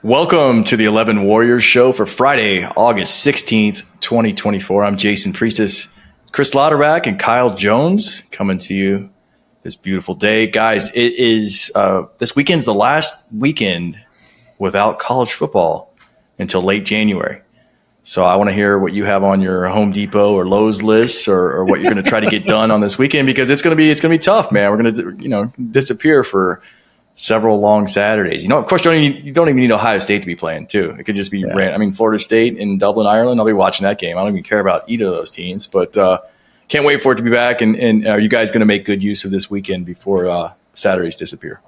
Welcome to the 11 Warriors show for Friday, August 16th, 2024. I'm Jason Priestis, Chris Lauterbach, and Kyle Jones coming to you this beautiful day. Guys, it is this weekend's the last weekend without college football until late January. So I want to hear what you have on your Home Depot or Lowe's lists, or what you're going to try to get done on this weekend, because it's going to be tough, man. We're going to disappear for several long Saturdays. Of course, you don't even need Ohio State to be playing too. It could just be Florida State in Dublin, Ireland. I'll be watching that game. I don't even care about either of those teams, but can't wait for it to be back. And are you guys going to make good use of this weekend before Saturdays disappear?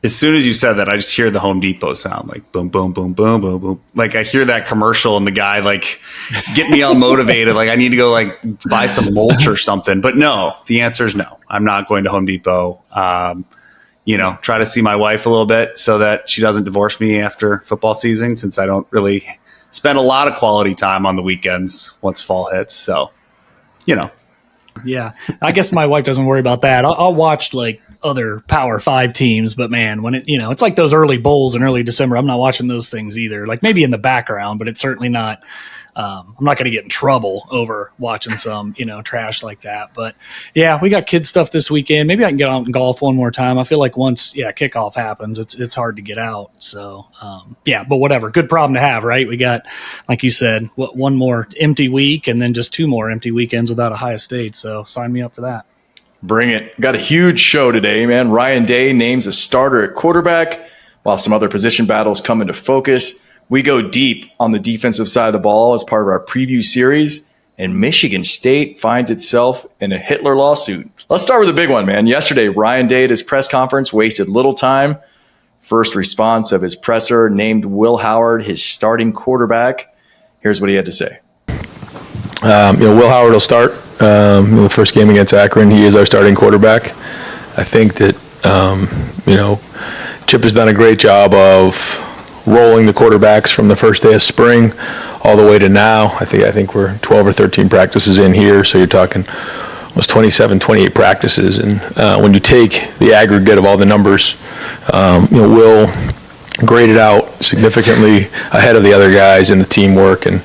As soon as you said that, I just hear the Home Depot sound, like boom, boom, boom, boom, boom, boom. Like I hear that commercial and the guy like get me all motivated. Like I need to go like buy some mulch or something. But no, the answer is no. I'm not going to Home Depot. Try to see my wife a little bit so that she doesn't divorce me after football season, since I don't really spend a lot of quality time on the weekends once fall hits. So, Yeah, I guess my wife doesn't worry about that. I'll watch like other Power 5 teams, but man, when it's like those early bowls in early December, I'm not watching those things either. Like maybe in the background, but it's certainly not. I'm not going to get in trouble over watching some, trash like that. But yeah, we got kid stuff this weekend. Maybe I can get out and golf one more time. I feel like once kickoff happens, it's hard to get out. So but whatever. Good problem to have, right? We got, like you said, one more empty week and then just 2 more empty weekends without Ohio State. So sign me up for that. Bring it. Got a huge show today, man. Ryan Day names a starter at quarterback while some other position battles come into focus. We go deep on the defensive side of the ball as part of our preview series, and Michigan State finds itself in a Hitler lawsuit. Let's start with the big one, man. Yesterday, Ryan Day at his press conference wasted little time. First response of his presser named Will Howard his starting quarterback. Here's what he had to say. Will Howard will start the first game against Akron. He is our starting quarterback. I think that, Chip has done a great job of rolling the quarterbacks from the first day of spring all the way to now. I think we're 12 or 13 practices in here, so you're talking almost 27, 28 practices. And when you take the aggregate of all the numbers, Will graded out significantly ahead of the other guys in the teamwork. And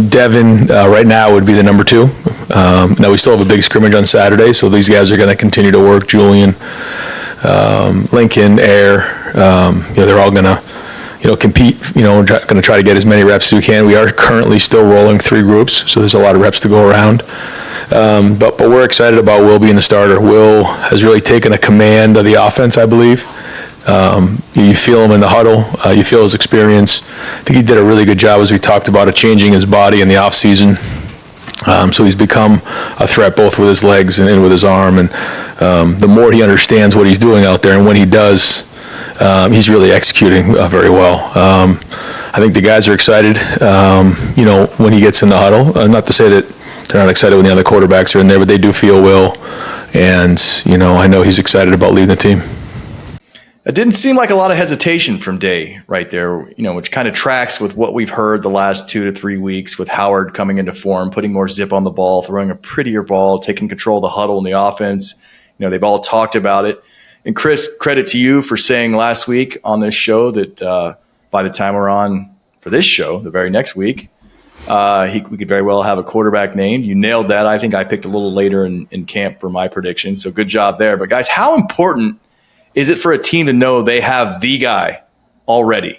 Devin right now would be the number 2. Now we still have a big scrimmage on Saturday, so these guys are going to continue to work. Julian, Lincoln, Air, they're all going to, compete, going to try to get as many reps as we can. We are currently still rolling 3 groups, so there's a lot of reps to go around. But we're excited about Will being the starter. Will has really taken a command of the offense, I believe. You feel him in the huddle. You feel his experience. I think he did a really good job, as we talked about, of changing his body in the offseason. So he's become a threat both with his legs and with his arm. And the more he understands what he's doing out there, and when he does, he's really executing very well. I think the guys are excited, when he gets in the huddle. Not to say that they're not excited when the other quarterbacks are in there, but they do feel Will. And, I know he's excited about leading the team. It didn't seem like a lot of hesitation from Day right there, which kind of tracks with what we've heard the last 2 to 3 weeks with Howard coming into form, putting more zip on the ball, throwing a prettier ball, taking control of the huddle and the offense. They've all talked about it. And Chris, credit to you for saying last week on this show that by the time we're on for this show, the very next week, we could very well have a quarterback named. You nailed that. I think I picked a little later in camp for my prediction, so good job there. But guys, how important is it for a team to know they have the guy already,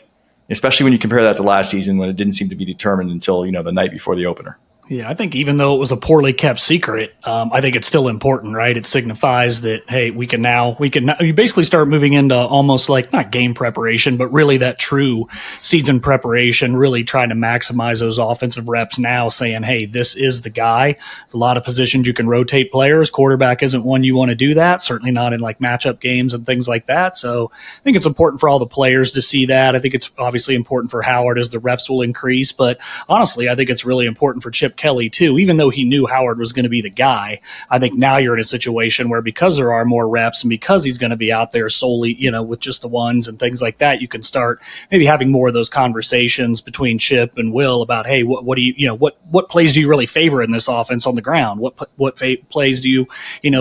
especially when you compare that to last season when it didn't seem to be determined until, the night before the opener? Yeah, I think even though it was a poorly kept secret, I think it's still important, right? It signifies that, hey, we can now you basically start moving into almost like not game preparation, but really that true season preparation, really trying to maximize those offensive reps now, saying, hey, this is the guy. There's a lot of positions you can rotate players. Quarterback isn't one you want to do that, certainly not in like matchup games and things like that. So I think it's important for all the players to see that. I think it's obviously important for Howard as the reps will increase, but honestly, I think it's really important for Chip Kelly too, even though he knew Howard was going to be the guy. I think now you're in a situation where, because there are more reps and because he's going to be out there solely, with just the ones and things like that, you can start maybe having more of those conversations between Chip and Will about, hey, what do you, what plays do you really favor in this offense on the ground? What plays do you,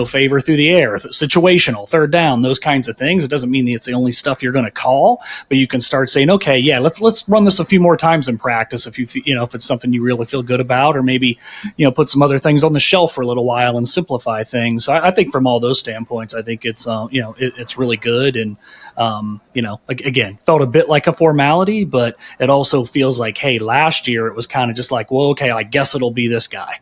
favor through the air, situational, third down, those kinds of things. It doesn't mean that it's the only stuff you're going to call, but you can start saying, okay, yeah, let's run this a few more times in practice if if it's something you really feel good about, or maybe put some other things on the shelf for a little while and simplify things. So I think from all those standpoints, I think it's it's really good, and again, felt a bit like a formality, but it also feels like, hey, last year it was kind of just like, well, okay, I guess it'll be this guy.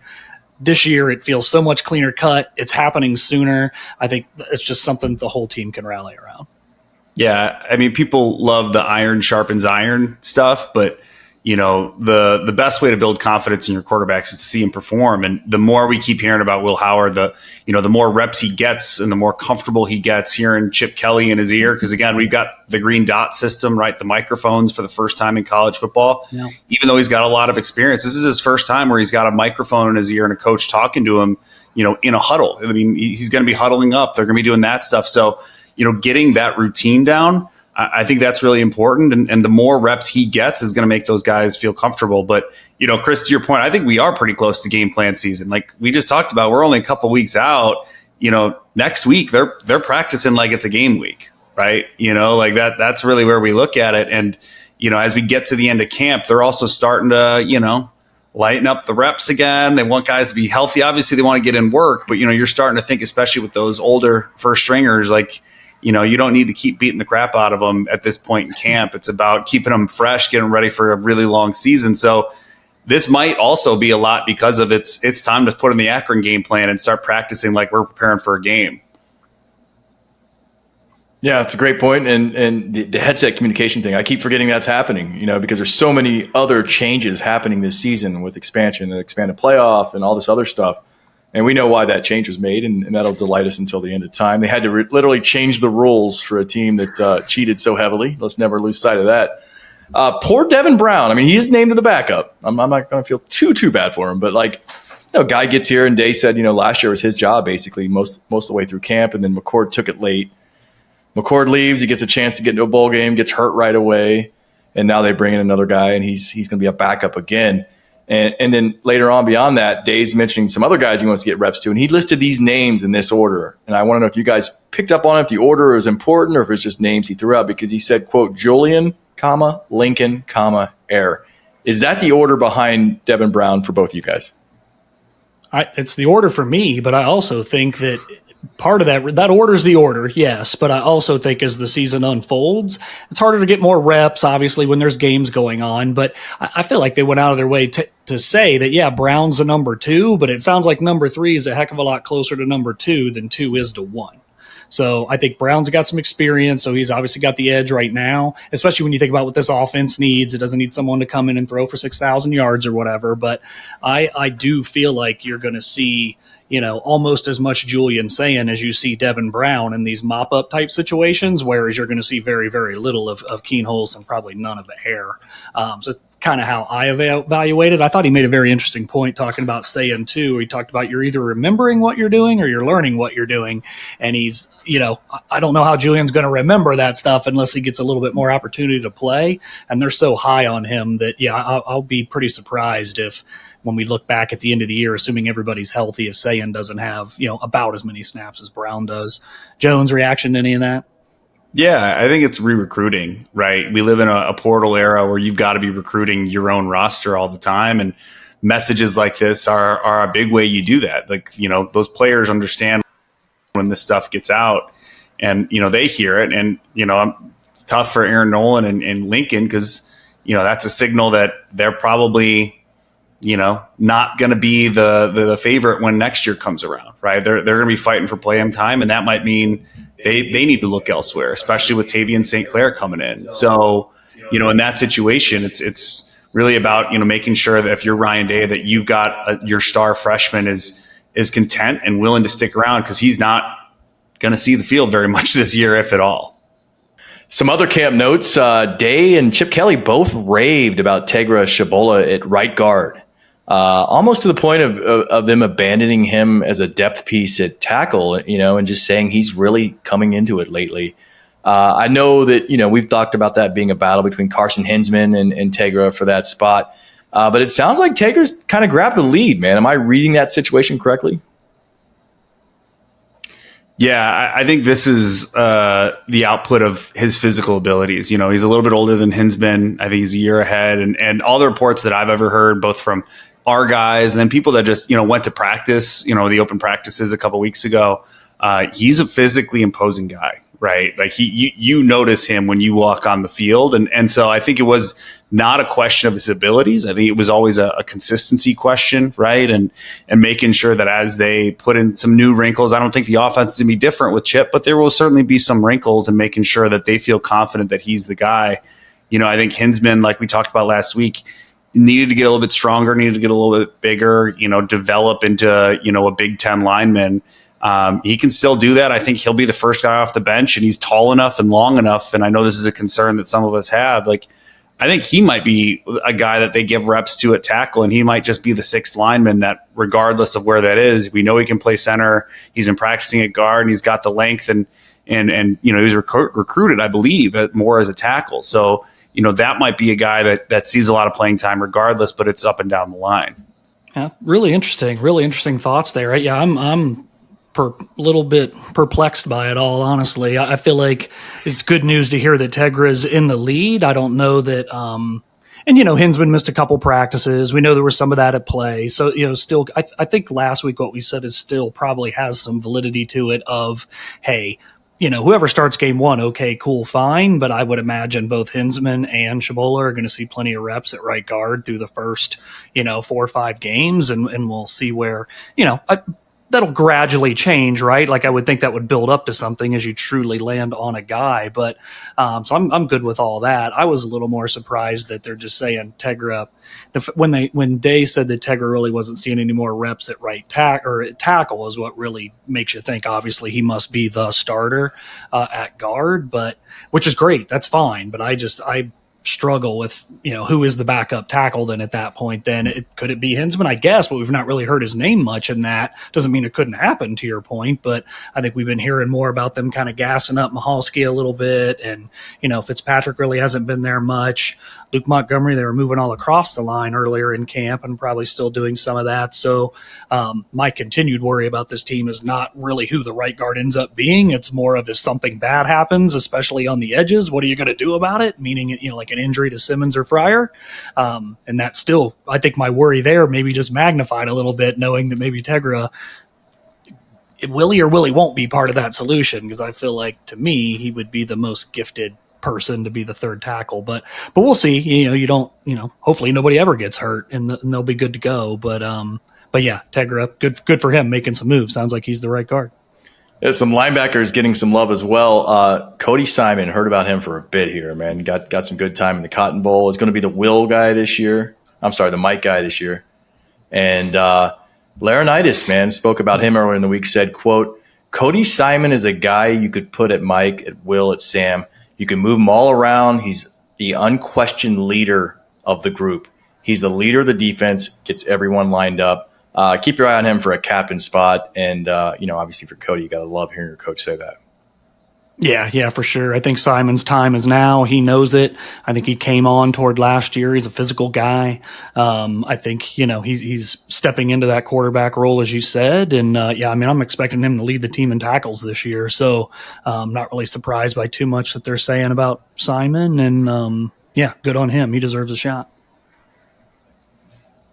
This year it feels so much cleaner cut. It's happening sooner. I think it's just something the whole team can rally around. Yeah, I mean, people love the iron sharpens iron stuff, but the best way to build confidence in your quarterbacks is to see him perform. And the more we keep hearing about Will Howard, the more reps he gets and the more comfortable he gets hearing Chip Kelly in his ear. Because again, we've got the green dot system, right? The microphones for the first time in college football. Yeah. Even though he's got a lot of experience, this is his first time where he's got a microphone in his ear and a coach talking to him, in a huddle. I mean, he's going to be huddling up. They're going to be doing that stuff. So, getting that routine down, I think that's really important. And the more reps he gets is going to make those guys feel comfortable. But, Chris, to your point, I think we are pretty close to game plan season. Like we just talked about, we're only a couple weeks out. Next week they're practicing like it's a game week, right? Like that's really where we look at it. And, as we get to the end of camp, they're also starting to, lighten up the reps again. They want guys to be healthy. Obviously, they want to get in work, but, you're starting to think, especially with those older first stringers, like, you don't need to keep beating the crap out of them at this point in camp. It's about keeping them fresh, getting ready for a really long season. So this might also be a lot because of it's time to put in the Akron game plan and start practicing like we're preparing for a game. Yeah, it's a great point. And the headset communication thing, I keep forgetting that's happening, because there's so many other changes happening this season with expansion and expanded playoff and all this other stuff. And we know why that change was made, and that'll delight us until the end of time. They had to literally change the rules for a team that cheated so heavily. Let's never lose sight of that. Poor Devin Brown. I mean, he's named to the backup. I'm not going to feel too bad for him, but guy gets here, and Day said, last year was his job basically most of the way through camp, and then McCord took it late. McCord leaves. He gets a chance to get into a bowl game, gets hurt right away, and now they bring in another guy, and he's going to be a backup again. And then later on beyond that, Day's mentioning some other guys he wants to get reps to, and he listed these names in this order. And I want to know if you guys picked up on it, if the order is important, or if it's just names he threw out, because he said, quote, Julian, Lincoln, Air. Is that the order behind Devin Brown for both of you guys? It's the order for me, but I also think that part of that order's the order, yes, but I also think as the season unfolds, it's harder to get more reps, obviously, when there's games going on. But I feel like they went out of their way to say that, yeah, Brown's a number 2, but it sounds like number 3 is a heck of a lot closer to number 2 than 2 is to 1. So I think Brown's got some experience, so he's obviously got the edge right now, especially when you think about what this offense needs. It doesn't need someone to come in and throw for 6,000 yards or whatever, but I do feel like you're going to see almost as much Julian Sayin as you see Devin Brown in these mop-up type situations, whereas you're going to see very, very little of Keen Holes and probably none of Air. So kind of how I evaluated. I thought he made a very interesting point talking about Sayin too, where he talked about you're either remembering what you're doing or you're learning what you're doing. And he's, I don't know how Julian's going to remember that stuff unless he gets a little bit more opportunity to play. And they're so high on him that, I'll be pretty surprised if, when we look back at the end of the year, assuming everybody's healthy, if Sayin doesn't have, about as many snaps as Brown does. Jones, reaction to any of that? Yeah, I think it's re-recruiting, right? We live in a portal era where you've got to be recruiting your own roster all the time. And messages like this are a big way you do that. Like, those players understand when this stuff gets out and, they hear it. And, it's tough for Aaron Nolan and Lincoln because, that's a signal that they're probably – not going to be the favorite when next year comes around, right? They're going to be fighting for playing time, and that might mean they need to look elsewhere, especially with Tavian St. Clair coming in. So, in that situation, it's really about, making sure that if you're Ryan Day, that you've got your star freshman is content and willing to stick around because he's not going to see the field very much this year, if at all. Some other camp notes, Day and Chip Kelly both raved about Tegra Tshabola at right guard. almost to the point of them abandoning him as a depth piece at tackle, and just saying he's really coming into it lately. I know that, we've talked about that being a battle between Carson Hinsman and Tegra for that spot. But it sounds like Tegra's kind of grabbed the lead, man. Am I reading that situation correctly? Yeah, I think this is the output of his physical abilities. He's a little bit older than Hinsman. I think he's a year ahead. And all the reports that I've ever heard, both from our guys and then people that just, went to practice, the open practices a couple weeks ago, he's a physically imposing guy, right? Like you notice him when you walk on the field. And so I think it was not a question of his abilities. I think it was always a consistency question, right? And making sure that as they put in some new wrinkles, I don't think the offense is going to be different with Chip, but there will certainly be some wrinkles and making sure that they feel confident that he's the guy. I think Hinsman, like we talked about last week, needed to get a little bit stronger, needed to get a little bit bigger, develop into, a Big Ten lineman. He can still do that. I think he'll be the first guy off the bench, and he's tall enough and long enough. And I know this is a concern that some of us have. Like, I think he might be a guy that they give reps to at tackle, and he might just be the sixth lineman that, regardless of where that is, we know he can play center. He's been practicing at guard, and he's got the length, and he was recruited, I believe, more as a tackle. So, that might be a guy that sees a lot of playing time regardless, but it's up and down the line. Yeah, really interesting thoughts there. Yeah, I'm little bit perplexed by it all, honestly. I feel like it's good news to hear that Tegra's in the lead. I don't know that, Hinsman missed a couple practices. We know there was some of that at play. So, still, I think last week what we said is still probably has some validity to it of, hey, whoever starts game one, okay, cool, fine. But I would imagine both Hinsman and Tshabola are going to see plenty of reps at right guard through the first, 4 or 5 games. And we'll see where, that'll gradually change, right? Like I would think that would build up to something as you truly land on a guy. But so I'm good with all that. I was a little more surprised that they're just saying Tegra. When Day said that Tegra really wasn't seeing any more reps at right tackle is what really makes you think. Obviously, he must be the starter at guard, but which is great. That's fine. But I struggle with, who is the backup tackle then at that point. Then could it be Hinsman? I guess, but we've not really heard his name much, and that doesn't mean it couldn't happen, to your point. But I think we've been hearing more about them kind of gassing up Mahalski a little bit, and Fitzpatrick really hasn't been there much. Luke Montgomery, they were moving all across the line earlier in camp and probably still doing some of that. So my continued worry about this team is not really who the right guard ends up being. It's more of if something bad happens, especially on the edges, what are you going to do about it? Meaning, like an injury to Simmons or Fryer. And that's still, I think my worry there maybe just magnified a little bit, knowing that maybe Tegra Willie or Willie won't be part of that solution, because I feel like, to me, he would be the most gifted person to be the third tackle, but we'll see. You don't, hopefully nobody ever gets hurt and they'll be good to go. But yeah, Tegra, good for him making some moves. Sounds like he's the right guard. Yeah, some linebackers getting some love as well. Cody Simon, heard about him for a bit here, man. Got some good time in the Cotton Bowl. Is going to be the Will guy this year. I'm sorry, the Mike guy this year. And Laurinaitis, man, spoke about him earlier in the week, said, quote, Cody Simon is a guy you could put at Mike, at Will, at Sam. You can move him all around. He's the unquestioned leader of the group. He's the leader of the defense, gets everyone lined up. Keep your eye on him for a captain spot. And, obviously for Cody, you got to love hearing your coach say that. Yeah, for sure. I think Simon's time is now. He knows it. I think he came on toward last year. He's a physical guy. I think, he's stepping into that quarterback role, as you said. And, I'm expecting him to lead the team in tackles this year. So I'm not really surprised by too much that they're saying about Simon. And, good on him. He deserves a shot.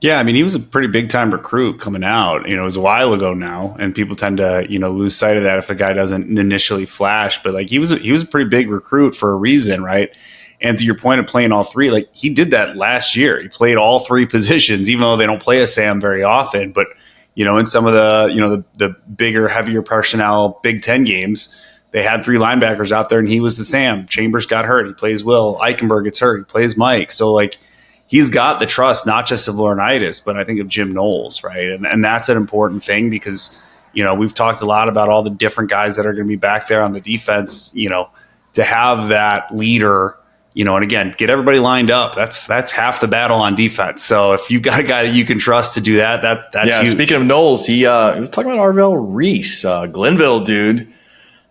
Yeah, he was a pretty big-time recruit coming out. It was a while ago now, and people tend to, lose sight of that if a guy doesn't initially flash. But, he was a pretty big recruit for a reason, right? And to your point of playing all three, he did that last year. He played all three positions, even though they don't play a Sam very often. But, in some of the bigger, heavier personnel Big Ten games, they had 3 linebackers out there, and he was the Sam. Chambers got hurt. He plays Will. Eichenberg gets hurt. He plays Mike. So, he's got the trust, not just of Laurinaitis, but I think of Jim Knowles, right? And that's an important thing because, we've talked a lot about all the different guys that are going to be back there on the defense, to have that leader And again, get everybody lined up. That's half the battle on defense. So if you got a guy that you can trust to do that's huge. Speaking of Knowles, he was talking about Arvell Reese, Glenville dude.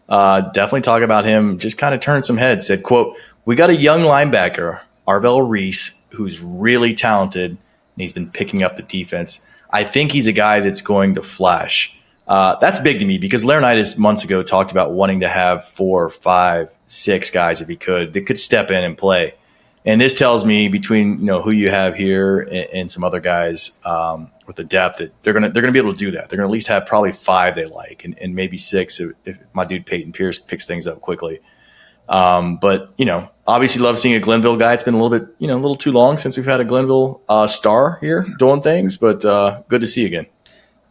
Definitely talking about him, just kind of turned some heads, said, quote, "We got a young linebacker, Arvell Reese, who's really talented, and he's been picking up the defense. I think he's a guy that's going to flash." That's big to me because Laurinaitis months ago talked about wanting to have 4, 5, 6 guys, if he could, that could step in and play. And this tells me between who you have here and some other guys with the depth that they're gonna be able to do that. They're gonna at least have probably 5 they like, and maybe 6 if my dude Peyton Pierce picks things up quickly. But obviously love seeing a Glenville guy. It's been a little bit a little too long since we've had a Glenville star here doing things, but good to see again.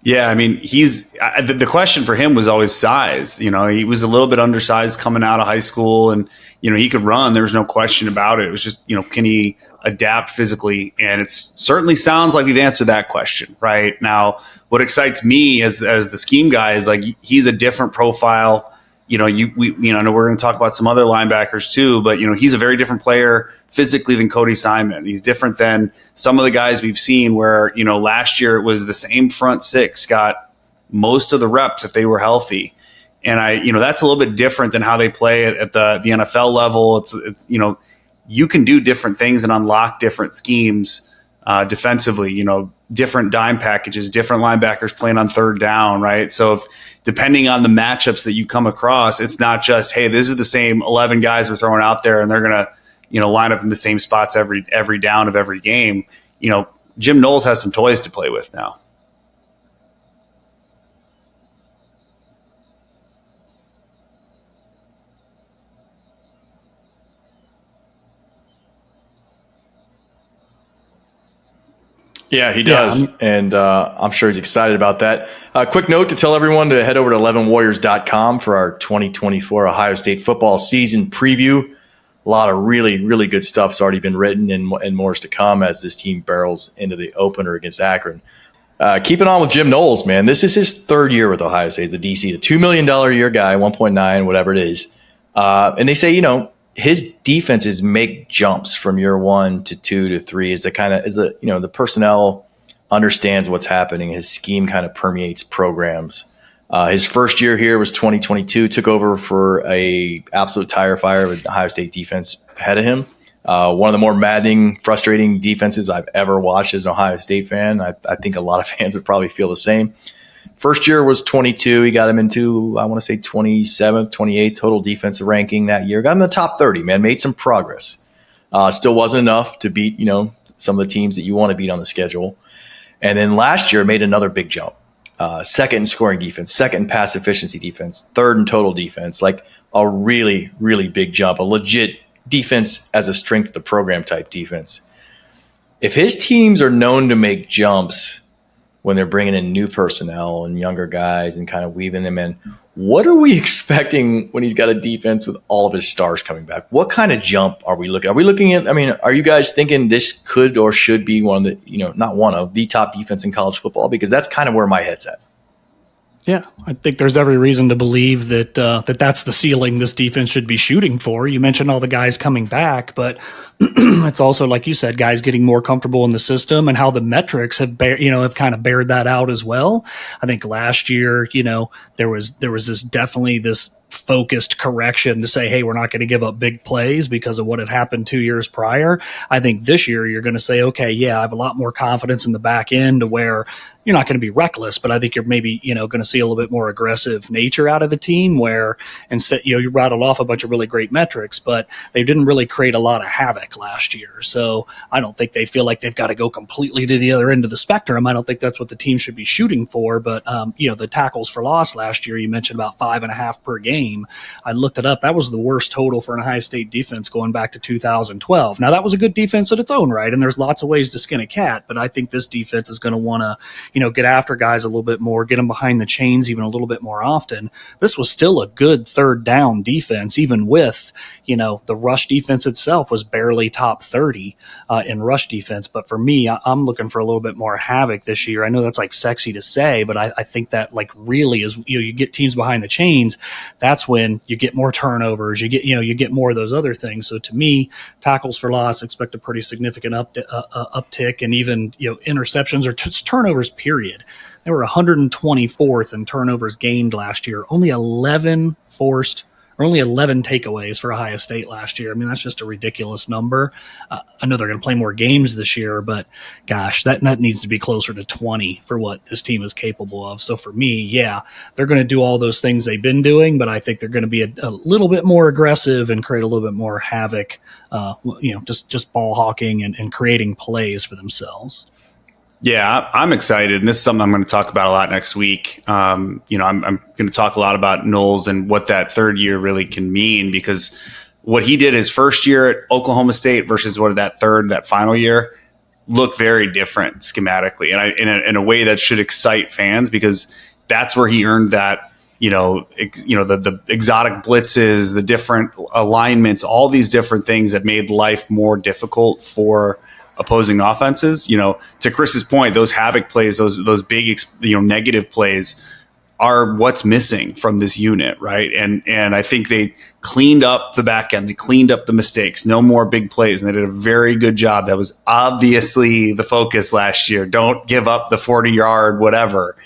Yeah, I mean, the question for him was always size. He was a little bit undersized coming out of high school, and he could run. There was no question about it. It was just can he adapt physically? And it certainly sounds like we've answered that question right now. What excites me as the scheme guy is like he's a different profile. I know we're going to talk about some other linebackers too, but he's a very different player physically than Cody Simon. He's different than some of the guys we've seen where, last year it was the same front 6 got most of the reps if they were healthy. And that's a little bit different than how they play at the NFL level. It's you can do different things and unlock different schemes defensively, different dime packages, different linebackers playing on third down, right? So depending on the matchups that you come across, it's not just, hey, these are the same 11 guys we're throwing out there and they're going to, line up in the same spots every down of every game. Jim Knowles has some toys to play with now. Yeah, he does, and I'm sure he's excited about that. Quick note to tell everyone to head over to 11warriors.com for our 2024 Ohio State football season preview. A lot of really, really good stuff's already been written and more is to come as this team barrels into the opener against Akron. Keeping on with Jim Knowles, man. This is his 3rd year with Ohio State as the DC, the $2 million a year guy, 1.9, whatever it is. And they say, his defenses make jumps from year 1 to 2 to 3 the personnel understands what's happening. His scheme kind of permeates programs. His first year here was 2022, took over for a absolute tire fire with the Ohio State defense ahead of him. One of the more maddening, frustrating defenses I've ever watched as an Ohio State fan. I think a lot of fans would probably feel the same. First year was 22. He got him into, I want to say, 27th, 28th total defensive ranking that year. Got him in the top 30, man. Made some progress. Still wasn't enough to beat, some of the teams that you want to beat on the schedule. And then last year made another big jump. Second in scoring defense, second in pass efficiency defense, third in total defense. Like a really, really big jump. A legit defense as a strength of the program type defense. If his teams are known to make jumps when they're bringing in new personnel and younger guys and kind of weaving them in, what are we expecting when he's got a defense with all of his stars coming back? What kind of jump are we looking at? Are we looking at, are you guys thinking this could or should be one of the, not one of the top defense in college football? Because that's kind of where my head's at. Yeah, I think there's every reason to believe that that's the ceiling this defense should be shooting for. You mentioned all the guys coming back, but it's also, like you said, guys getting more comfortable in the system and how the metrics have kind of bared that out as well. I think last year, there was this focused correction to say, hey, we're not going to give up big plays because of what had happened 2 years prior. I think this year you're going to say, okay, yeah, I have a lot more confidence in the back end to where you're not going to be reckless, but I think you're maybe, going to see a little bit more aggressive nature out of the team where instead, you rattled off a bunch of really great metrics, but they didn't really create a lot of havoc last year. So I don't think they feel like they've got to go completely to the other end of the spectrum. I don't think that's what the team should be shooting for, but the tackles for loss last year, you mentioned about 5.5 per game. I looked it up. That was the worst total for an Ohio State defense going back to 2012. Now that was a good defense in its own right, and there's lots of ways to skin a cat, but I think this defense is going to want to, get after guys a little bit more, get them behind the chains even a little bit more often. This was still a good third down defense, even with, the rush defense itself was barely top 30 in rush defense. But for me, I'm looking for a little bit more havoc this year. I know that's like sexy to say, but I think that like really is, you get teams behind the chains. that's when you get more turnovers. You get more of those other things. So to me, tackles for loss, expect a pretty significant uptick, and even interceptions or turnovers. Period. They were 124th in turnovers gained last year. Only 11 takeaways for Ohio State last year. I mean, that's just a ridiculous number. I know they're going to play more games this year, but gosh, that needs to be closer to 20 for what this team is capable of. So for me, yeah, they're going to do all those things they've been doing, but I think they're going to be a little bit more aggressive and create a little bit more havoc, just ball hawking and creating plays for themselves. Yeah, I'm excited, and this is something I'm going to talk about a lot next week. I'm going to talk a lot about Knowles and what that third year really can mean, because what he did his first year at Oklahoma State versus what that final year look very different schematically, and in a way that should excite fans, because that's where he earned that. The exotic blitzes, the different alignments, all these different things that made life more difficult for opposing offenses. To Chris's point, those havoc plays, those big negative plays are what's missing from this unit, right? And I think they cleaned up the back end, they cleaned up the mistakes, no more big plays, and they did a very good job. That was obviously the focus last year. Don't give up the 40-yard whatever,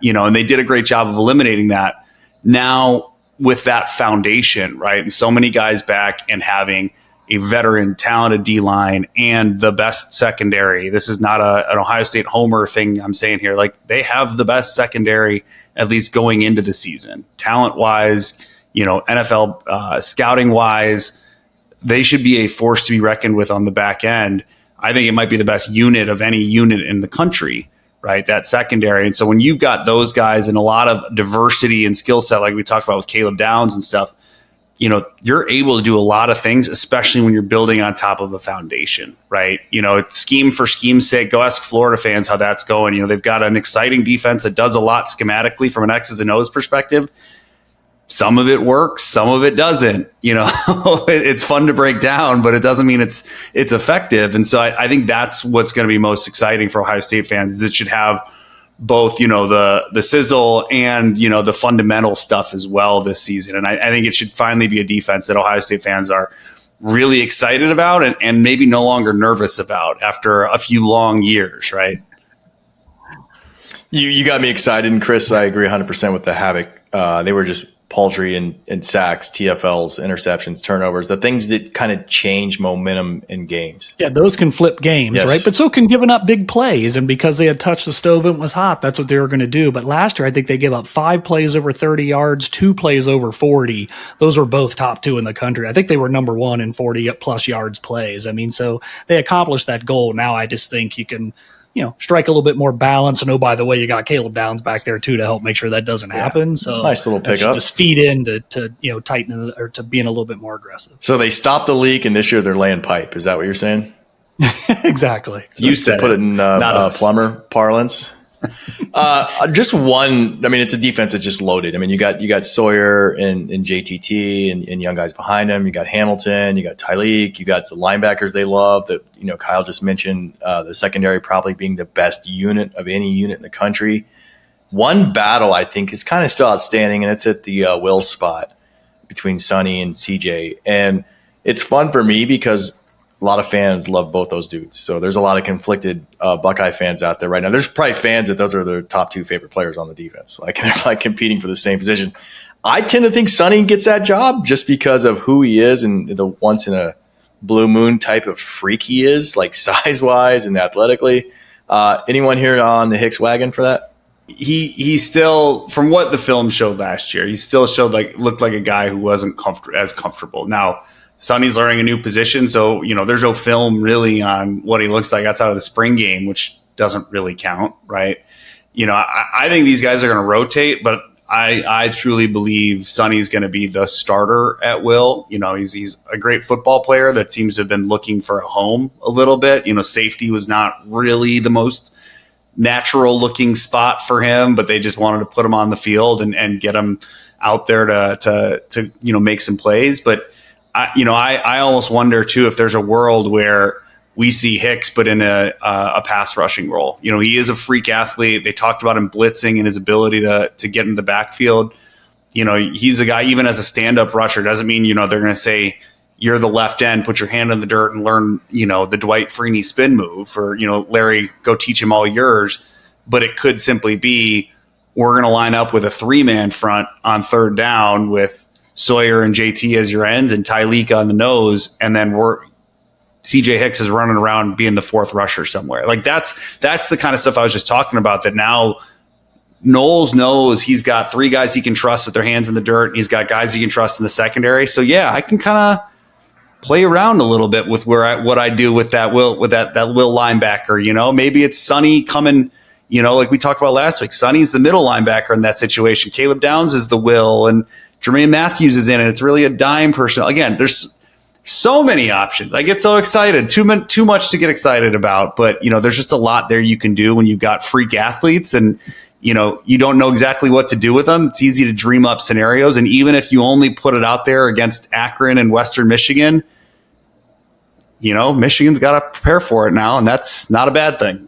and they did a great job of eliminating that. Now with that foundation, right, and so many guys back and having a veteran, talented D-line and the best secondary. This is not an Ohio State homer thing I'm saying here. Like, they have the best secondary, at least going into the season. Talent-wise, NFL scouting-wise, they should be a force to be reckoned with on the back end. I think it might be the best unit of any unit in the country, right, that secondary. And so when you've got those guys and a lot of diversity and skill set, like we talked about with Caleb Downs and stuff, you're able to do a lot of things, especially when you're building on top of a foundation, right? It's scheme for scheme's sake. Go ask Florida fans how that's going. They've got an exciting defense that does a lot schematically from an X's and O's perspective. Some of it works, some of it doesn't. It's fun to break down, but it doesn't mean it's effective. And so I think that's what's going to be most exciting for Ohio State fans, is it should have both, the sizzle and, the fundamental stuff as well this season. And I think it should finally be a defense that Ohio State fans are really excited about and maybe no longer nervous about after a few long years, right? You got me excited, and Chris, I agree 100% with the havoc. They were just paltry in sacks, TFLs, interceptions, turnovers, the things that kind of change momentum in games. Yeah, those can flip games, Yes. right? But so can giving up big plays. And because they had touched the stove and it was hot, that's what they were going to do. But last year, I think they gave up 5 plays over 30 yards, 2 plays over 40. Those were both top 2 in the country. I think they were number 1 in 40-plus yards plays. I mean, so they accomplished that goal. Now I just think you can strike a little bit more balance. And by the way, you got Caleb Downs back there too to help make sure that doesn't happen. So nice little pickup. Just feed in to tighten it, or to being a little bit more aggressive. So they stopped the leak, and this year they're laying pipe. Is that what you're saying? Exactly. So you said put it in plumber parlance. Just one. I mean, it's a defense that's just loaded. I mean, you got Sawyer and JTT and young guys behind him. You got Hamilton. You got Tyleek. You got the linebackers they love. That Kyle just mentioned. The secondary probably being the best unit of any unit in the country. One battle I think is kind of still outstanding, and it's at the will spot between Sonny and CJ, and it's fun for me because a lot of fans love both those dudes. So there's a lot of conflicted Buckeye fans out there right now. There's probably fans that those are their top 2 favorite players on the defense. Like, they're like competing for the same position. I tend to think Sonny gets that job just because of who he is and the once in a blue moon type of freak he is, like size wise and athletically. Anyone here on the Hicks wagon for that? He still, from what the film showed last year, he still looked like a guy who wasn't as comfortable. Now, Sonny's learning a new position, so there's no film really on what he looks like outside of the spring game, which doesn't really count, right? I think these guys are going to rotate, but I truly believe Sonny's going to be the starter at will. He's a great football player that seems to have been looking for a home a little bit. Safety was not really the most natural looking spot for him, but they just wanted to put him on the field and get him out there to make some plays. But I almost wonder too if there's a world where we see Hicks, but in a pass rushing role. He is a freak athlete. They talked about him blitzing and his ability to get in the backfield. he's a guy, even as a stand-up rusher, doesn't mean, they're going to say, you're the left end, put your hand in the dirt and learn, the Dwight Freeney spin move, or, Larry, go teach him all yours. But it could simply be, we're going to line up with a 3-man front on third down with Sawyer and JT as your ends and Tyleek on the nose. And then CJ Hicks is running around being the fourth rusher somewhere. Like that's the kind of stuff I was just talking about, that now Knowles knows he's got 3 guys he can trust with their hands in the dirt. And he's got guys he can trust in the secondary. So yeah, I can kind of play around a little bit with what I do with that will linebacker. Maybe it's Sonny coming, like we talked about last week. Sonny's the middle linebacker in that situation. Caleb Downs is the will, and Jermaine Matthews is in it. It's really a dime personnel. Again, there's so many options. I get so excited. Too much to get excited about. But there's just a lot there you can do when you've got freak athletes, and you don't know exactly what to do with them. It's easy to dream up scenarios. And even if you only put it out there against Akron and Western Michigan, Michigan's got to prepare for it now, and that's not a bad thing.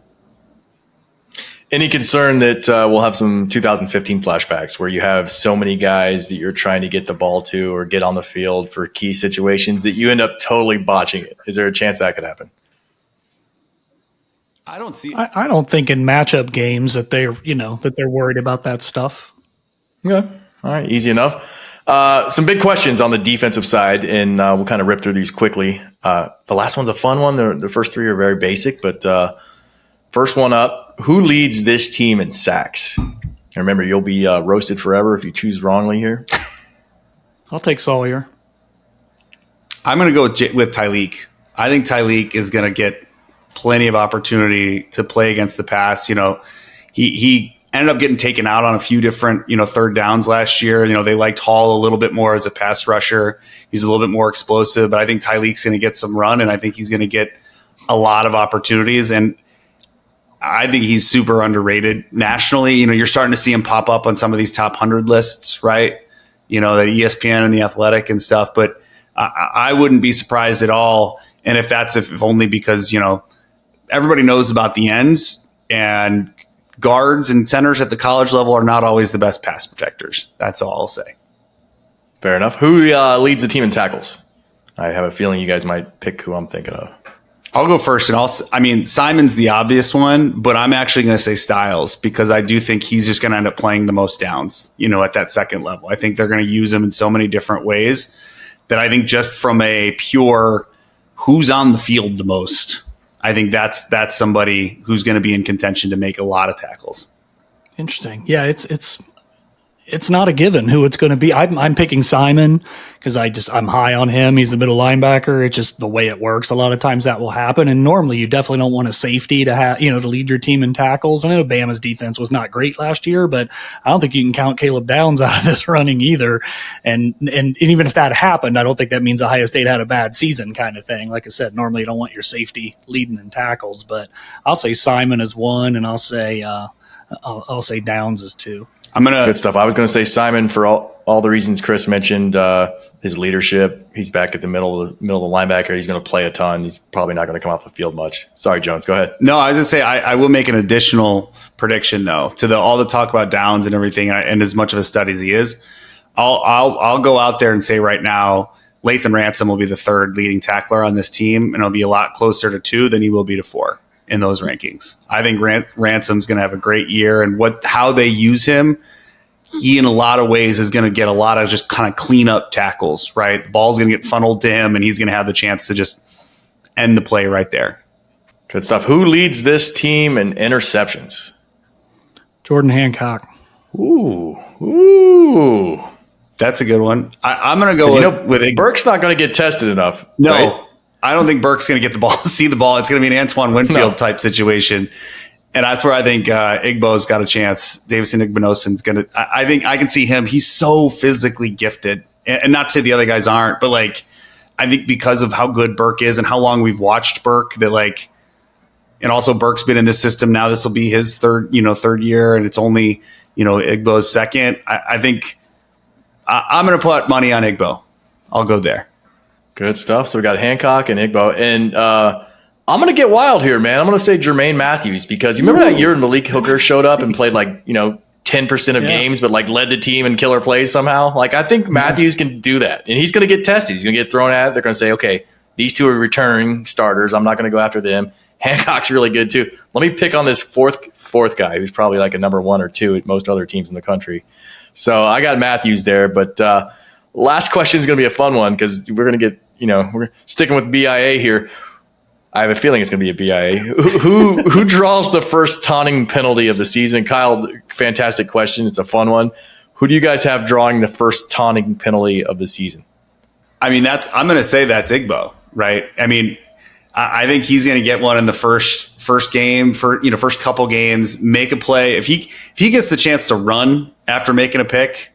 Any concern that we'll have some 2015 flashbacks where you have so many guys that you're trying to get the ball to or get on the field for key situations that you end up totally botching it? Is there a chance that could happen? I don't see. I don't think in matchup games that they're worried about that stuff. Okay. All right. Easy enough. Some big questions on the defensive side, and we'll kind of rip through these quickly. The last one's a fun one. The first 3 are very basic, but first one up, who leads this team in sacks? And remember, you'll be roasted forever if you choose wrongly here. I'll take Sawyer. I'm going to go with Tyleek. I think Tyleek is going to get plenty of opportunity to play against the pass. He ended up getting taken out on a few different, third downs last year. They liked Hall a little bit more as a pass rusher. He's a little bit more explosive, but I think Tyleek's going to get some run, and I think he's going to get a lot of opportunities. And I think he's super underrated nationally. You're starting to see him pop up on some of these top 100 lists, right? The ESPN and the Athletic and stuff, but I wouldn't be surprised at all. And if only because, everybody knows about the ends, and guards and centers at the college level are not always the best pass protectors. That's all I'll say. Fair enough. Who leads the team in tackles? I have a feeling you guys might pick who I'm thinking of. I'll go first, and Simon's the obvious one, but I'm actually going to say Styles, because I do think he's just going to end up playing the most downs, at that second level. I think they're going to use him in so many different ways that I think just from a pure who's on the field the most, I think that's somebody who's going to be in contention to make a lot of tackles. Interesting. Yeah, it's not a given who it's going to be. I'm picking Simon because I'm high on him. He's the middle linebacker. It's just the way it works. A lot of times that will happen, and normally you definitely don't want a safety to have to lead your team in tackles. I know Bama's defense was not great last year, but I don't think you can count Caleb Downs out of this running either. And even if that happened, I don't think that means Ohio State had a bad season, kind of thing. Like I said, normally you don't want your safety leading in tackles, but I'll say Simon is 1, and I'll say Downs is 2. Good stuff. I was going to say Simon for all the reasons Chris mentioned. His leadership. He's back at the middle of the linebacker. He's going to play a ton. He's probably not going to come off the field much. Sorry, Jones. Go ahead. No, I was going to say I will make an additional prediction though to all the talk about Downs and everything, and as much of a study as he is. I'll go out there and say right now, Lathan Ransom will be the 3rd leading tackler on this team, and it'll be a lot closer to 2 than he will be to 4. In those rankings. I think Ransom's going to have a great year, and how they use him, he in a lot of ways is going to get a lot of just kind of clean up tackles, right? The ball's going to get funneled to him, and he's going to have the chance to just end the play right there. Good stuff. Who leads this team in interceptions? Jordan Hancock. Ooh. That's a good one. I'm going to go with Burke's not going to get tested enough. No. Right? I don't think Burke's going to get the ball, see the ball. It's going to be an Antoine Winfield type situation. And that's where I think Igbo's got a chance. Davison Igbinosun's going to – I think I can see him. He's so physically gifted. And not to say the other guys aren't, but, I think because of how good Burke is and how long we've watched Burke that, and also Burke's been in this system now. This will be his third year, and it's only, Igbo's second. I think I'm going to put money on Igbo. I'll go there. Good stuff. So we got Hancock and Igbo. And I'm going to get wild here, man. I'm going to say Jermaine Matthews, because you remember that year when Malik Hooker showed up and played 10 10% of games, but like led the team in killer plays somehow. Like I think Matthews can do that, and he's going to get tested. He's going to get thrown at. They're going to say, okay, these two are returning starters. I'm not going to go after them. Hancock's really good too. Let me pick on this fourth guy who's probably like a number 1 or 2 at most other teams in the country. So I got Matthews there, but last question is going to be a fun one because we're going to get, we're sticking with BIA here. I have a feeling it's going to be a BIA. Who draws the first taunting penalty of the season? Kyle, fantastic question. It's a fun one. Who do you guys have drawing the first taunting penalty of the season? I mean, I'm going to say that's Igbo, right? I mean, I think he's going to get one in the first game, first couple games, make a play. If he gets the chance to run after making a pick,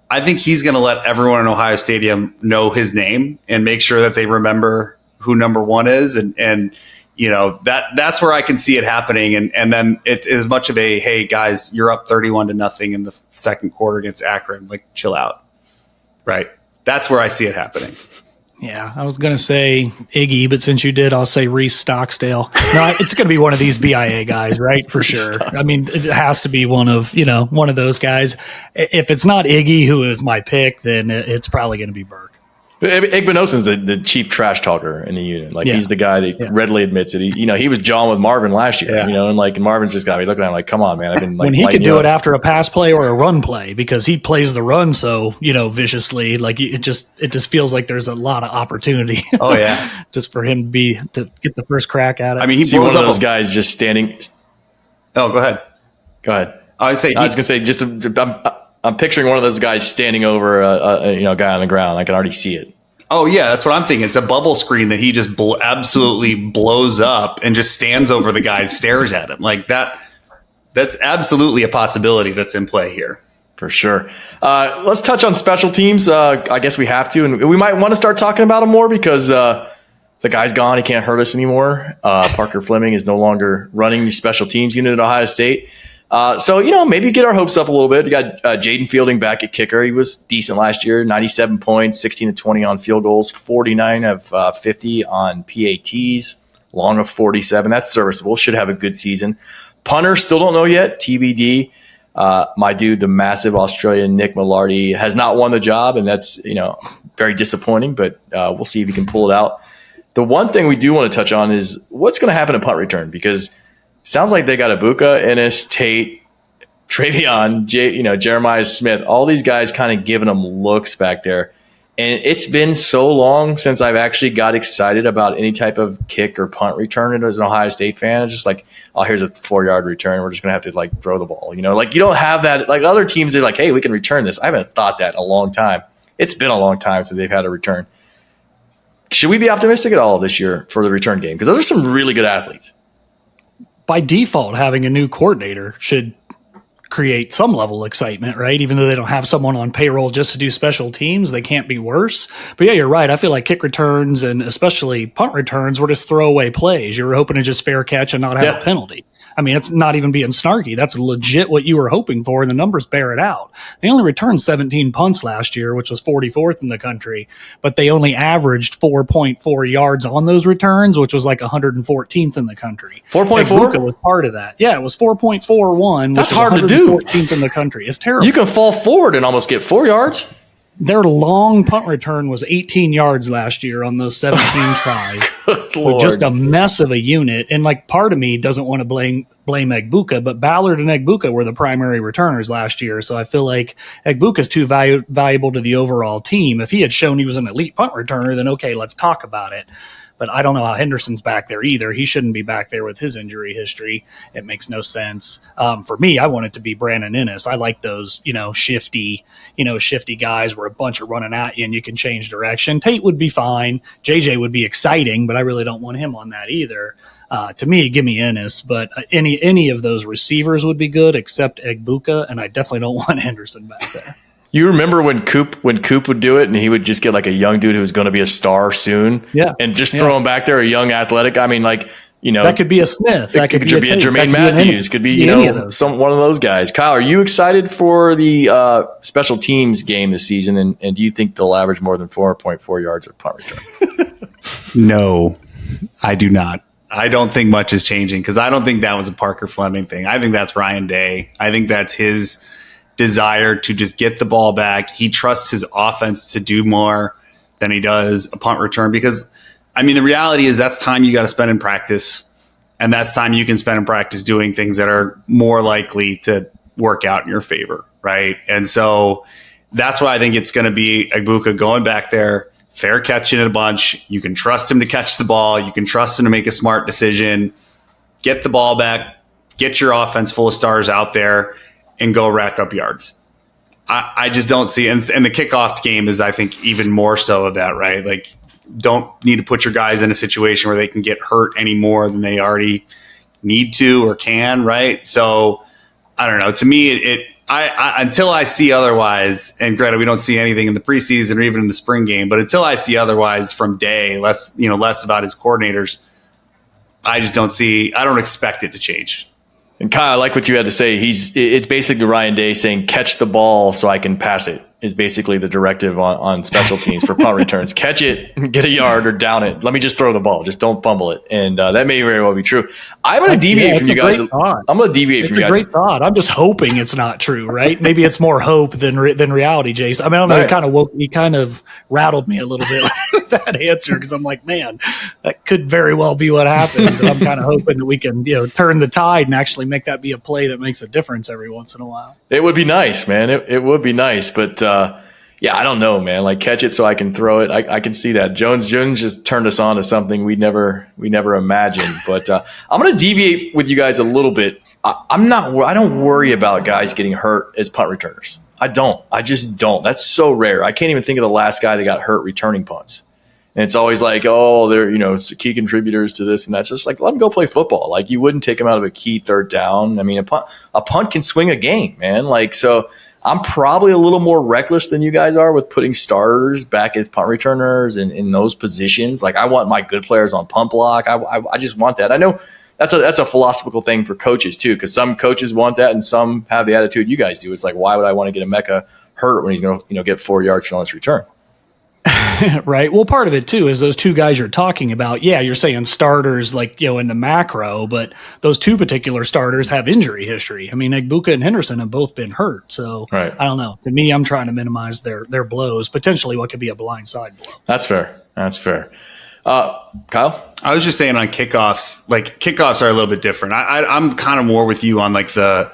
I think he's going to let everyone in Ohio Stadium know his name and make sure that they remember who number 1 is. And that's where I can see it happening. And then it's as much of a, hey guys, you're up 31-0 in the second quarter against Akron, like chill out. Right. That's where I see it happening. Yeah, I was going to say Iggy, but since you did, I'll say Reese Stocksdale. No, it's going to be one of these BIA guys, right? For sure. I mean, it has to be one of those guys. If it's not Iggy, who is my pick, then it's probably going to be Burke. Igbenogsen's the chief trash talker in the unit. Like he's the guy that readily admits it. He was jawing with Marvin last year. And Marvin's just got me looking at him like, come on, man. I've been like when he could do it after a pass play or a run play because he plays the run so viciously. Like it just feels like there's a lot of opportunity. Oh yeah, just for him to get the first crack at it. I mean, he's one of those guys just standing. Oh, go ahead. I was going to say I'm picturing one of those guys standing over a guy on the ground. I can already see it. Oh, yeah, that's what I'm thinking. It's a bubble screen that he just absolutely blows up and just stands over the guy and stares at him. Like that's absolutely a possibility that's in play here. For sure. Let's touch on special teams. I guess we have to. And we might want to start talking about them more because the guy's gone. He can't hurt us anymore. Parker Fleming is no longer running the special teams unit at Ohio State. So, maybe get our hopes up a little bit. You got Jaden Fielding back at kicker. He was decent last year, 97 points, 16 of 20 on field goals, 49 of 50 on PATs, long of 47. That's serviceable. Should have a good season. Punter, still don't know yet, TBD. My dude, the massive Australian Nick Millardy, has not won the job, and that's, very disappointing, but we'll see if he can pull it out. The one thing we do want to touch on is what's going to happen in punt return because sounds like they got Ibuka, Ennis, Tate, Travion, Jeremiah Smith, all these guys kind of giving them looks back there. And it's been so long since I've actually got excited about any type of kick or punt return as an Ohio State fan. It's just like, oh, here's a 4-yard return. We're just going to have to throw the ball. You don't have that. Like other teams, they're like, hey, we can return this. I haven't thought that in a long time. It's been a long time since they've had a return. Should we be optimistic at all this year for the return game? Because those are some really good athletes. By default, having a new coordinator should create some level of excitement, right? Even though they don't have someone on payroll just to do special teams, they can't be worse. But yeah, you're right. I feel like kick returns and especially punt returns were just throwaway plays. You were hoping to just fair catch and not have a penalty. I mean, it's not even being snarky. That's legit what you were hoping for, and the numbers bear it out. They only returned 17 punts last year, which was 44th in the country, but they only averaged 4.4 yards on those returns, which was like 114th in the country. 4.4 was part of that. Yeah, it was 4.41. That's hard to do. 14th in the country. It's terrible. You can fall forward and almost get 4 yards. Their long punt return was 18 yards last year on those 17 tries. So just a mess of a unit. And part of me doesn't want to blame Egbuka, but Ballard and Egbuka were the primary returners last year. So I feel like Egbuka's too valuable to the overall team. If he had shown he was an elite punt returner, then okay, let's talk about it. But I don't know how Henderson's back there either. He shouldn't be back there with his injury history. It makes no sense. For me, I want it to be Brandon Ennis. I like those, shifty guys where a bunch are running at you and you can change direction. Tate would be fine. JJ would be exciting, but I really don't want him on that either. To me, give me Ennis, but any of those receivers would be good except Egbuka, and I definitely don't want Henderson back there. You remember when Coop would do it and he would just get a young dude who was going to be a star soon and just throw him back there, a young athletic. I mean, that could be a Smith. That could be a Jermaine Matthews. Could be, one of those guys. Kyle, are you excited for the special teams game this season? And do you think they'll average more than 4.4 yards of punt return? No, I do not. I don't think much is changing because I don't think that was a Parker Fleming thing. I think that's Ryan Day. I think that's his desire to just get the ball back. He trusts his offense to do more than he does a punt return because, I mean, the reality is that's time you got to spend in practice, and that's time you can spend in practice doing things that are more likely to work out in your favor, right? And so that's why I think it's going to be Egbuka going back there, fair catching it a bunch. You can trust him to catch the ball. You can trust him to make a smart decision, get the ball back, get your offense full of stars out there, and go rack up yards. I just don't see, and the kickoff game is, I think, even more so of that, right? Like, don't need to put your guys in a situation where they can get hurt any more than they already need to or can, right? So, I don't know. To me, I until I see otherwise, and granted, we don't see anything in the preseason or even in the spring game, but until I see otherwise from Day, less about his coordinators, I don't expect it to change. And Kyle, I like what you had to say. It's basically Ryan Day saying, catch the ball so I can pass it, is basically the directive on special teams for punt returns. Catch it, get a yard, or down it. Let me just throw the ball. Just don't fumble it. And that may very well be true. I'm going to deviate from you guys. I'm going to deviate from you guys. It's a great thought. I'm just hoping it's not true, right? Maybe it's more hope than reality, Jason. I mean, I don't know. Right. He kind of rattled me a little bit with that answer because I'm like, man, that could very well be what happens. And I'm kind of hoping that we can, turn the tide and actually make that be a play that makes a difference every once in a while. It would be nice, man. It would be nice, but yeah, I don't know, man. Like, catch it so I can throw it. I can see that. Jones just turned us on to something we never imagined. But I'm going to deviate with you guys a little bit. I don't worry about guys getting hurt as punt returners. I don't. I just don't. That's so rare. I can't even think of the last guy that got hurt returning punts. And it's always like, oh, they're key contributors to this and that's. Just like, let them go play football. Like, you wouldn't take them out of a key third down. I mean, a punt can swing a game, man. Like, so I'm probably a little more reckless than you guys are with putting starters back as punt returners and in those positions. Like, I want my good players on punt block. I just want that. I know that's a philosophical thing for coaches too, because some coaches want that and some have the attitude you guys do. It's like, why would I want to get a Mecca hurt when he's going to get 4 yards from this return? Right. Well, part of it too is those two guys you're talking about. Yeah, you're saying starters like, in the macro, but those two particular starters have injury history. I mean, Egbuka and Henderson have both been hurt. So right. I don't know. To me, I'm trying to minimize their blows, potentially what could be a blindside blow. That's fair. Kyle? I was just saying on kickoffs, like, kickoffs are a little bit different. I'm kind of more with you on like I'm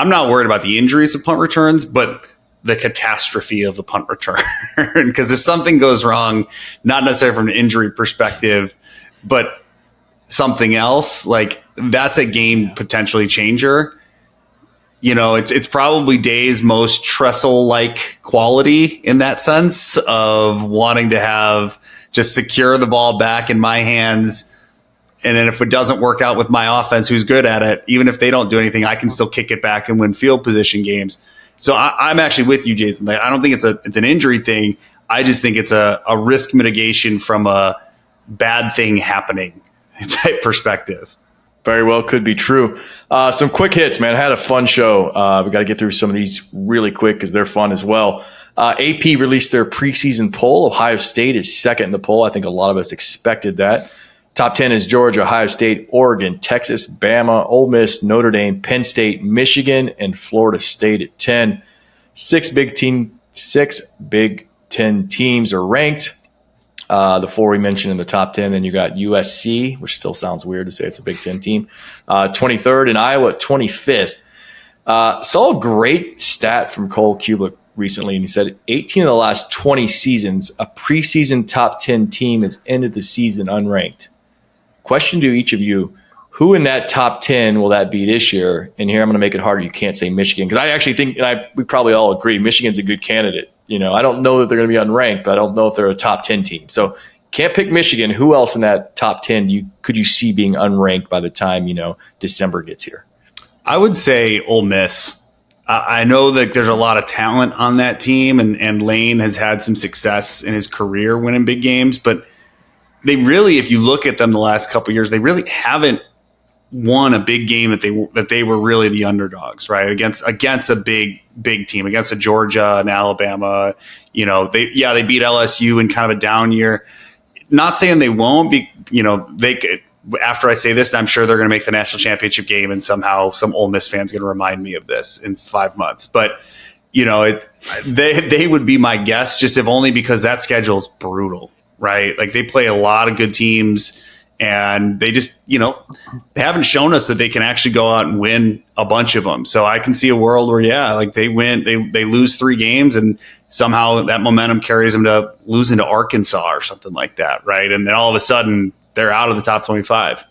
not worried about the injuries of punt returns, but the catastrophe of the punt return. Because if something goes wrong, not necessarily from an injury perspective, but something else, like, that's a game potentially changer. It's probably Day's most Tressel-like quality in that sense of wanting to have just secure the ball back in my hands. And then if it doesn't work out with my offense, who's good at it, even if they don't do anything, I can still kick it back and win field position games. So I'm actually with you, Jason. Like, I don't think it's an injury thing. I just think it's a risk mitigation from a bad thing happening type perspective. Very well could be true. Some quick hits, man. I had a fun show. We got to get through some of these really quick because they're fun as well. AP released their preseason poll. Ohio State is second in the poll. I think a lot of us expected that. Top 10 is Georgia, Ohio State, Oregon, Texas, Bama, Ole Miss, Notre Dame, Penn State, Michigan, and Florida State at 10. Six Big Ten teams are ranked. The four we mentioned in the top 10. Then you got USC, which still sounds weird to say it's a Big Ten team, 23rd, and Iowa 25th. Saw a great stat from Cole Kubick recently, and he said 18 of the last 20 seasons, a preseason top 10 team has ended the season unranked. Question to each of you, who in that top 10 will that be this year? And here I'm going to make it harder. You can't say Michigan, because I actually think, and we probably all agree, Michigan's a good candidate. I don't know that they're going to be unranked, but I don't know if they're a top 10 team. So can't pick Michigan. Who else in that top 10 could you see being unranked by the time, December gets here? I would say Ole Miss. I know that there's a lot of talent on that team, and Lane has had some success in his career winning big games, but they really, if you look at them the last couple of years, they really haven't won a big game that they were really the underdogs, right? Against a big team, against a Georgia and Alabama. They beat LSU in kind of a down year. Not saying they won't be, after I say this, I'm sure they're going to make the national championship game, and somehow some Ole Miss fan's going to remind me of this in 5 months. But they would be my guess, just if only because that schedule is brutal, right? Like they play a lot of good teams, and they just they haven't shown us that they can actually go out and win a bunch of them. So I can see a world where they lose 3 games, and somehow that momentum carries them to losing to Arkansas or something like that, right? And then all of a sudden they're out of the top 25.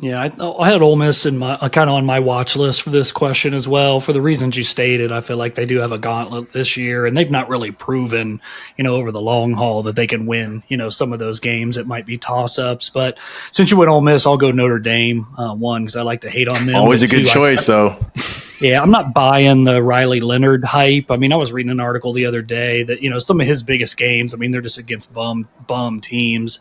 Yeah, I had Ole Miss in my kind of on my watch list for this question as well. For the reasons you stated, I feel like they do have a gauntlet this year, and they've not really proven, over the long haul that they can win, some of those games. It might be toss-ups, but since you went Ole Miss, I'll go Notre Dame. One, because I like to hate on them. Always a good choice, though. Yeah, I'm not buying the Riley Leonard hype. I mean, I was reading an article the other day that some of his biggest games, I mean, they're just against bum teams.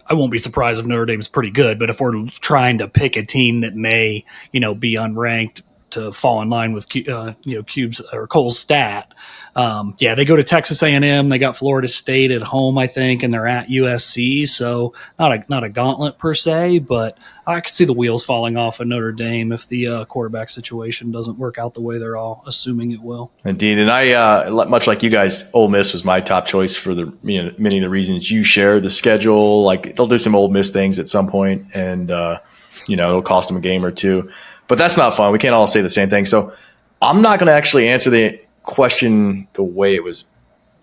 I won't be surprised if Notre Dame's pretty good, but if we're trying to pick a team that may, be unranked to fall in line with, Cube's or Cole's stat, they go to Texas A&M. They got Florida State at home, I think, and they're at USC. So not a gauntlet per se, but I could see the wheels falling off of Notre Dame if the quarterback situation doesn't work out the way they're all assuming it will. Indeed, and I much like you guys, Ole Miss was my top choice for the many of the reasons you share. The schedule, like they'll do some Ole Miss things at some point, and it'll cost them a game or two. But that's not fun. We can't all say the same thing. So I'm not going to actually answer the question the way it was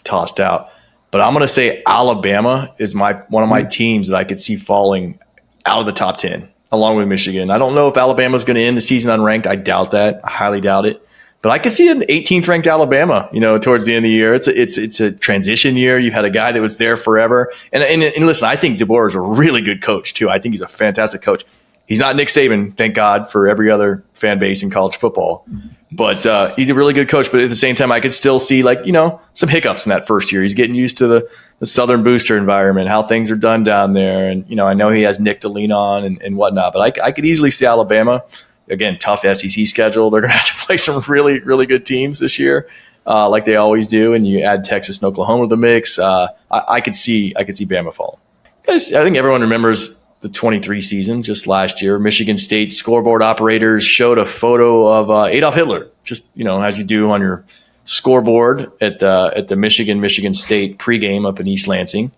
tossed out, but I'm going to say Alabama is one of my teams that I could see falling out of the top 10 along with Michigan. I don't know if Alabama's going to end the season unranked. I doubt that. I highly doubt it. But I could see an 18th ranked Alabama, towards the end of the year. It's a transition year. You had a guy that was there forever. And listen, I think DeBoer is a really good coach too. I think he's a fantastic coach. He's not Nick Saban, thank God, for every other fan base in college football. But he's a really good coach. But at the same time, I could still see some hiccups in that first year. He's getting used to the Southern booster environment, how things are done down there. And, I know he has Nick to lean on and whatnot. But I could easily see Alabama, again, tough SEC schedule. They're going to have to play some really, really good teams this year, like they always do. And you add Texas and Oklahoma to the mix. I could see Bama falling. Guys, I think everyone remembers the 23 season just last year. Michigan State scoreboard operators showed a photo of Adolf Hitler, just as you do on your scoreboard at the Michigan State pregame up in East Lansing.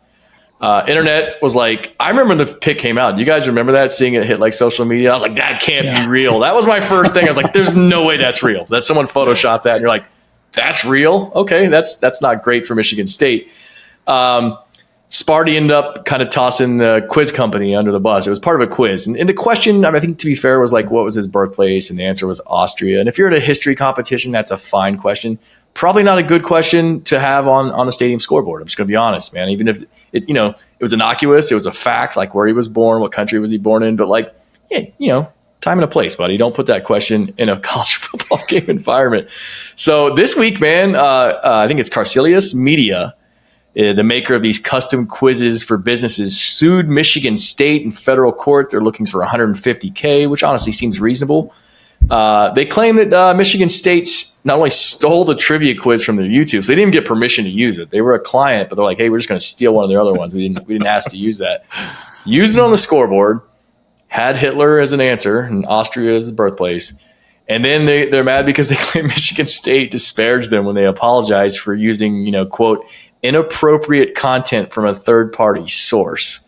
Internet was like, I remember the pic came out. Do you guys remember that? Seeing it hit social media, I was like, that can't be real. That was my first thing. I was like, there's no way that's real. That someone photoshopped that, and you're like, that's real. Okay, that's not great for Michigan State. Sparty ended up kind of tossing the quiz company under the bus. It was part of a quiz. And the question, I think to be fair, was what was his birthplace? And the answer was Austria. And if you're in a history competition, that's a fine question. Probably not a good question to have on a stadium scoreboard. I'm just going to be honest, man. Even if it was innocuous, it was a fact, like where he was born, what country was he born in. But time and a place, buddy. Don't put that question in a college football game environment. So this week, man, I think it's Carcelius Media, the maker of these custom quizzes for businesses, sued Michigan State in federal court. They're looking for $150K, which honestly seems reasonable. They claim that Michigan State not only stole the trivia quiz from their YouTube, so they didn't get permission to use it. They were a client, but they're like, hey, we're just going to steal one of their other ones. We didn't ask to use that. Used it on the scoreboard, had Hitler as an answer and Austria as the birthplace. And then they're mad because they claim Michigan State disparaged them when they apologized for using, quote, inappropriate content from a third-party source.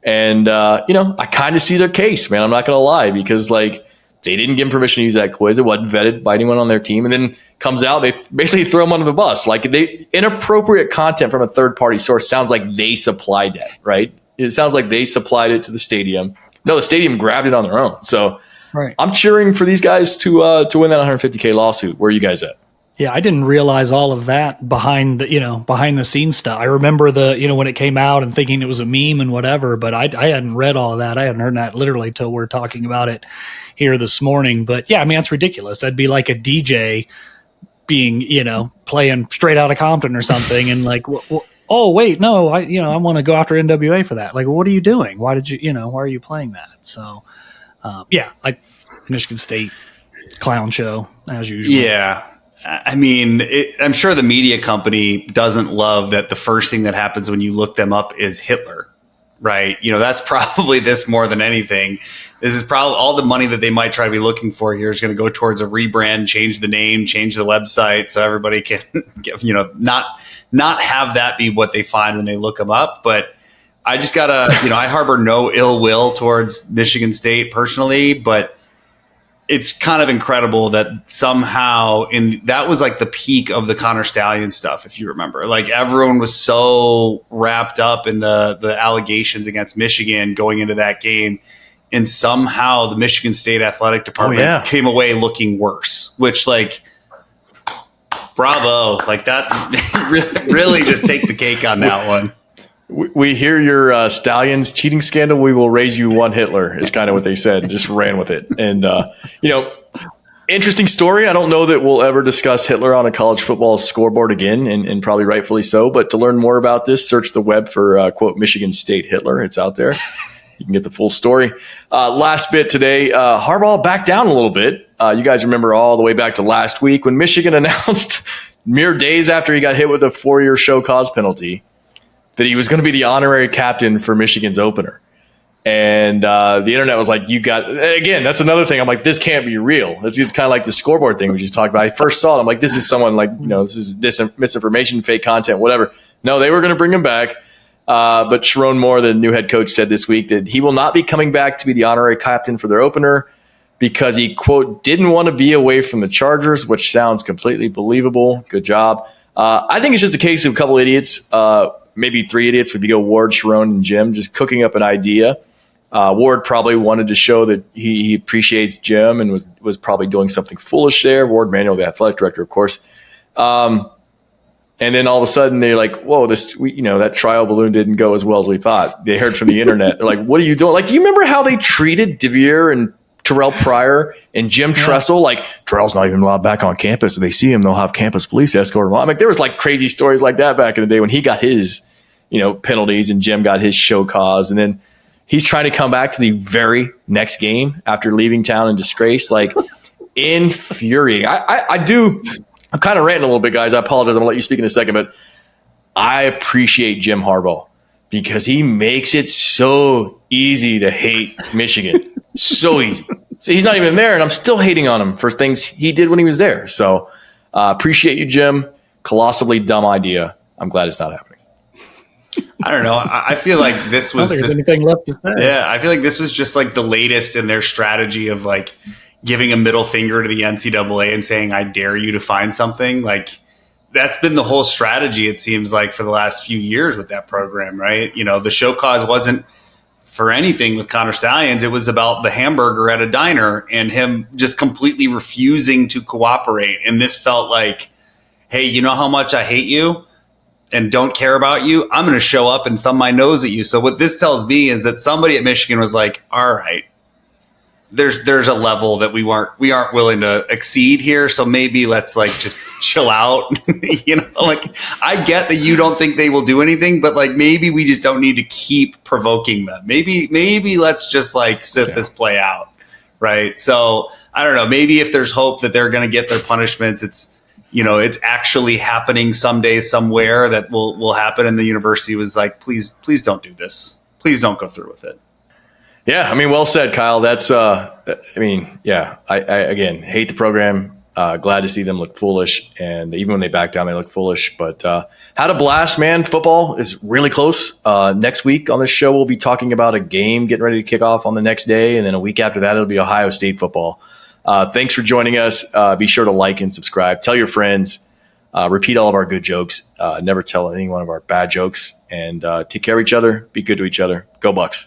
And, I kind of see their case, man. I'm not going to lie, because, they didn't give them permission to use that quiz. It wasn't vetted by anyone on their team. And then comes out, they basically throw them under the bus. Inappropriate content from a third-party source sounds like they supplied that, right? It sounds like they supplied it to the stadium. No, the stadium grabbed it on their own. So right. I'm cheering for these guys to win that $150K lawsuit. Where are you guys at? Yeah, I didn't realize all of that behind the scenes stuff. I remember when it came out and thinking it was a meme and whatever, but I hadn't read all of that. I hadn't heard that literally till we're talking about it here this morning. But yeah, it's ridiculous. That'd be like a DJ being, playing Straight Outta Compton or something, and oh wait, no, I want to go after NWA for that. What are you doing? Why did why are you playing that? So Michigan State clown show as usual. Yeah. I'm sure the media company doesn't love that the first thing that happens when you look them up is Hitler, right? That's probably this more than anything. This is probably all the money that they might try to be looking for here is going to go towards a rebrand, change the name, change the website, so everybody can, not have that be what they find when they look them up. But I just gotta, I harbor no ill will towards Michigan State personally, but it's kind of incredible that somehow that was like the peak of the Connor Stallion stuff, if you remember. Like everyone was so wrapped up in the allegations against Michigan going into that game, and somehow the Michigan State athletic department came away looking worse, which like bravo, like that really just take the cake on that one. We hear your Stallions cheating scandal. We will raise you one Hitler is kind of what they said. Just ran with it. And, interesting story. I don't know that we'll ever discuss Hitler on a college football scoreboard again, and probably rightfully so. But to learn more about this, search the web for, quote, Michigan State Hitler. It's out there. You can get the full story. Last bit today, Harbaugh backed down a little bit. You guys remember all the way back to last week when Michigan announced mere days after he got hit with a 4-year show cause penalty that he was going to be the honorary captain for Michigan's opener. And the internet was like, again, that's another thing. I'm like, this can't be real. It's kind of like the scoreboard thing we just talked about. I first saw it. I'm like, this is someone like, this is misinformation, fake content, whatever. No, they were going to bring him back. But Sharon Moore, the new head coach, said this week that he will not be coming back to be the honorary captain for their opener because he, quote, didn't want to be away from the Chargers, which sounds completely believable. Good job. I think it's just a case of a couple idiots, maybe 3 idiots, would go Ward, Sharon, and Jim, just cooking up an idea. Ward probably wanted to show that he appreciates Jim and was probably doing something foolish there. Ward Manuel, the athletic director, of course. And then all of a sudden they're like, whoa, that trial balloon didn't go as well as we thought. They heard from the internet. They're like, what are you doing? Like, do you remember how they treated DeVere and Terrell Pryor and Jim Tressel? Like, Terrell's not even allowed back on campus. If they see him, they'll have campus police escort him. I mean, there was like crazy stories like that back in the day when he got his, penalties and Jim got his show cause. And then he's trying to come back to the very next game after leaving town in disgrace. Like, infuriating. I'm kind of ranting a little bit, guys. I apologize. I'm going to let you speak in a second, but I appreciate Jim Harbaugh because he makes it so easy to hate Michigan. So easy. So he's not even there, and I'm still hating on him for things he did when he was there. So appreciate you, Jim. Colossally dumb idea. I'm glad it's not happening. I don't know. I feel like this was. I don't think there's anything left to say. Yeah, I feel like this was just like the latest in their strategy of like giving a middle finger to the NCAA and saying, I dare you to find something. Like, that's been the whole strategy, it seems like, for the last few years with that program, right? The show cause wasn't for anything with Connor Stallions. It was about the hamburger at a diner and him just completely refusing to cooperate. And this felt like, hey, you know how much I hate you and don't care about you? I'm going to show up and thumb my nose at you. So what this tells me is that somebody at Michigan was like, all right, there's a level that we aren't willing to exceed here. So maybe let's like just chill out. Like, I get that you don't think they will do anything, but like maybe we just don't need to keep provoking them. Maybe let's just like sit this play out. Right. So I don't know, maybe if there's hope that they're going to get their punishments, it's actually happening someday somewhere that will happen. And the university was like, please don't do this. Please don't go through with it. Yeah, I mean, well said, Kyle. That's, I again, hate the program. Glad to see them look foolish. And even when they back down, they look foolish. But had a blast, man. Football is really close. Next week on this show, we'll be talking about a game getting ready to kick off on the next day. And then a week after that, it'll be Ohio State football. Thanks for joining us. Be sure to like and subscribe. Tell your friends. Repeat all of our good jokes. Never tell any one of our bad jokes. And take care of each other. Be good to each other. Go Bucks.